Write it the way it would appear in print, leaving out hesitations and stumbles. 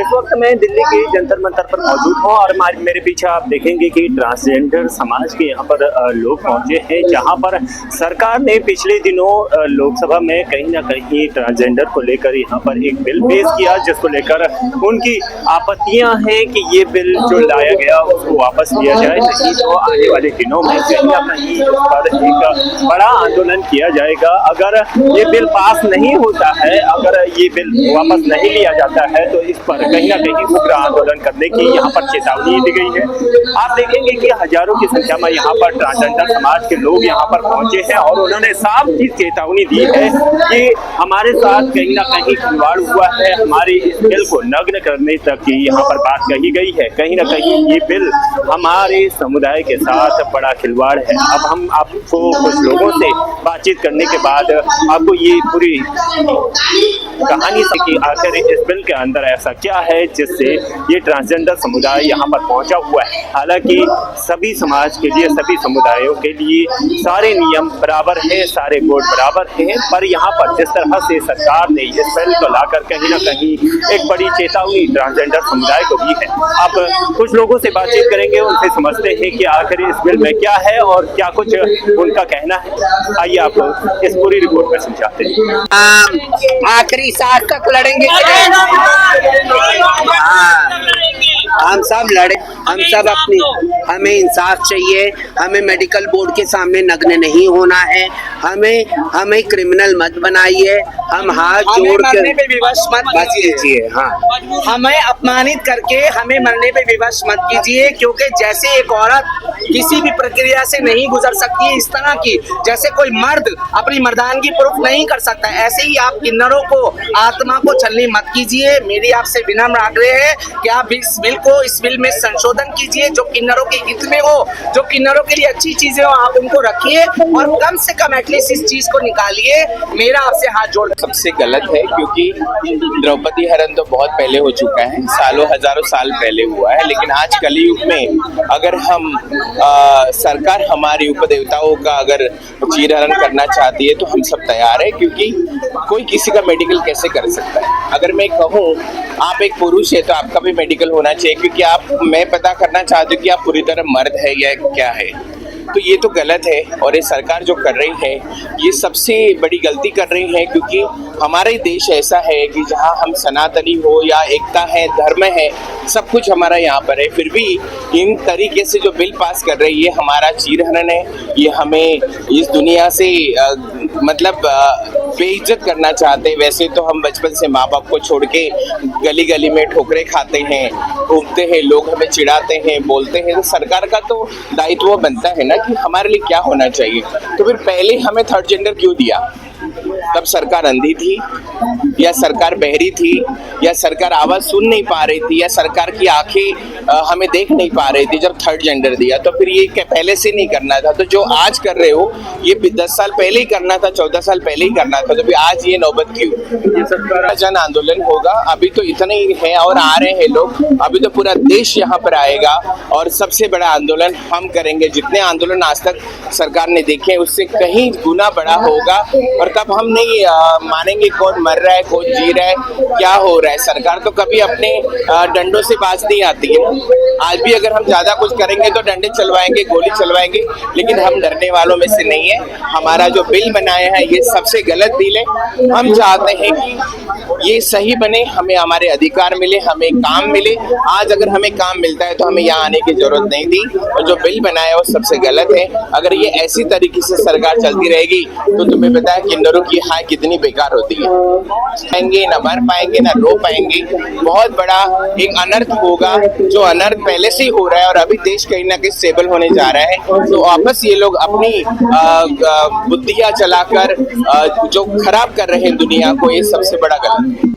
इस वक्त मैं दिल्ली के जंतर मंतर पर मौजूद हूँ और मेरे पीछे आप देखेंगे कि ट्रांसजेंडर समाज के यहाँ पर लोग पहुँचे हैं, जहाँ पर सरकार ने पिछले दिनों लोकसभा में कहीं ना कहीं ट्रांसजेंडर को लेकर यहाँ पर एक बिल पेश किया, जिसको लेकर उनकी आपत्तियां हैं कि ये बिल जो लाया गया उसको वापस लिया जाए, नहीं तो आने वाले दिनों में कहीं ना कहीं इस पर एक बड़ा आंदोलन किया जाएगा। अगर ये बिल पास नहीं होता है, अगर ये बिल वापस नहीं लिया जाता है तो इस पर कहीं ना कहीं उग्र आंदोलन करने की यहाँ पर चेतावनी दी गई है। आप देखेंगे कि हजारों की संख्या में यहाँ पर ट्रांसजेंडर समाज के लोग यहाँ पर पहुंचे हैं और उन्होंने साफ चेतावनी दी है कि हमारे साथ कहीं ना कहीं खिलवाड़ हुआ है, हमारी इस बिल को नग्न करने तक की यहाँ पर बात कही गई है। कहीं ना कहीं ये बिल हमारे समुदाय के साथ बड़ा खिलवाड़ है। अब हम आपको कुछ लोगों से बातचीत करने के बाद आपको ये पूरी कहानी से कि आखिर इस बिल के अंदर ऐसा क्या है जिससे ये ट्रांसजेंडर समुदाय यहाँ पर पहुंचा हुआ है। हालांकि सभी समाज के लिए, सभी समुदायों के लिए सारे नियम बराबर हैं, सारे कोड बराबर हैं, पर यहाँ पर जिस तरह से सरकार ने इस बिल को लाकर कहीं ना कहीं एक बड़ी चेतावनी ट्रांसजेंडर समुदाय को दी है। आप कुछ लोगों से बातचीत करेंगे, उनसे समझते हैं कि आखिर इस बिल में क्या है और क्या कुछ उनका कहना है। आइए आप इस पूरी रिपोर्ट में समझाते हैं। आखिरी सांस तक लड़ेंगे। हम सब लड़े, हम सब अपनी, हमें इंसाफ चाहिए। हमें मेडिकल बोर्ड के सामने नग्न नहीं होना है। हमें क्रिमिनल मत बनाइए। हम हाथ जोड़ कर विवश मत कीजिए। हाँ, हमें अपमानित करके हमें मरने पे विवश मत कीजिए, क्योंकि जैसे एक औरत किसी भी प्रक्रिया से नहीं गुजर सकती है इस तरह की, जैसे कोई मर्द अपनी मर्दानगी प्रूफ नहीं कर सकता, ऐसे ही आप किन्नरों को, आत्मा को छलनी मत कीजिए। मेरी आपसे विनम्र आग्रह है कि आप इस बिल में संशोधन कीजिए जो किन्नरों के हित में हो, जो किन्नरों के लिए अच्छी चीजें हो, आप उनको रखिए और कम से कम एटलीस्ट इस चीज को निकालिए। मेरा आपसे हाथ जोड़। सबसे गलत है, क्योंकि द्रौपदी हरण तो बहुत पहले हो चुका है, सालों हजारों साल पहले हुआ है, लेकिन आज कलयुग में अगर हम सरकार हमारे उपदेवताओं का अगर चीरहरण करना चाहती है तो हम सब तैयार है, क्योंकि कोई किसी का मेडिकल कैसे कर सकता है। अगर मैं कहूँ आप एक पुरुष है तो आपका भी मेडिकल होना चाहिए, क्योंकि मैं पता करना चाहती हूँ कि आप पूरी तरह मर्द है या क्या है। तो ये तो गलत है और ये सरकार जो कर रही है ये सबसे बड़ी गलती कर रही है, क्योंकि हमारा देश ऐसा है कि जहाँ हम सनातनी हो या एकता है, धर्म है, सब कुछ हमारा यहाँ पर है, फिर भी इन तरीके से जो बिल पास कर रही है हमारा चीरहरण है। ये हमें इस दुनिया से मतलब बेइज्जत करना चाहते हैं। वैसे तो हम बचपन से माँ बाप को छोड़ के गली गली में ठोकरे खाते हैं, घूमते हैं, लोग हमें चिढ़ाते हैं, बोलते हैं, तो सरकार का तो दायित्व बनता है ना कि हमारे लिए क्या होना चाहिए। तो फिर पहले हमें थर्ड जेंडर क्यों दिया? तब सरकार अंधी थी या सरकार बहरी थी या सरकार आवाज सुन नहीं पा रही थी या सरकार की आंखें हमें देख नहीं पा रही थी जब थर्ड जेंडर दिया? तो फिर ये पहले से नहीं करना था। तो जो आज कर रहे हो ये 10 साल पहले ही करना था, 14 साल पहले ही करना था, तो फिर आज ये नौबत क्यों? ये सरकार जन आंदोलन होगा। अभी तो इतने ही है और आ रहे हैं लोग, अभी तो पूरा देश यहाँ पर आएगा और सबसे बड़ा आंदोलन हम करेंगे। जितने आंदोलन आज तक सरकार ने देखे उससे कहीं गुना बड़ा होगा और तब हम नहीं मानेंगे कौन मर रहा है, कौन जी रहा है, क्या हो रहा है। सरकार तो कभी अपने डंडों से बाज नहीं आती है। आज भी अगर हम ज्यादा कुछ करेंगे तो डंडे चलवाएंगे, गोली चलवाएंगे, लेकिन हम डरने वालों में से नहीं है। हमारा जो बिल बनाया है ये सबसे गलत बिल है। हम चाहते हैं कि ये सही बने, हमें हमारे अधिकार मिले, हमें काम मिले। आज अगर हमें काम मिलता है तो हमें यहाँ आने की जरूरत नहीं थी, और जो बिल बनाया है वो सबसे गलत है। अगर ये ऐसी तरीके से सरकार चलती रहेगी तो तुम्हें पता है किन्नरों की हाय कितनी बेकार होती है। पाएंगे ना मर पाएंगे ना रो पाएंगे, बहुत बड़ा एक अनर्थ होगा, जो अनर्थ पहले से ही हो रहा है और अभी देश कहीं ना कहीं स्टेबल होने जा रहा है। तो वापस ये लोग अपनी बुद्धियां चलाकर जो खराब कर रहे हैं दुनिया को, ये सबसे बड़ा गलत है।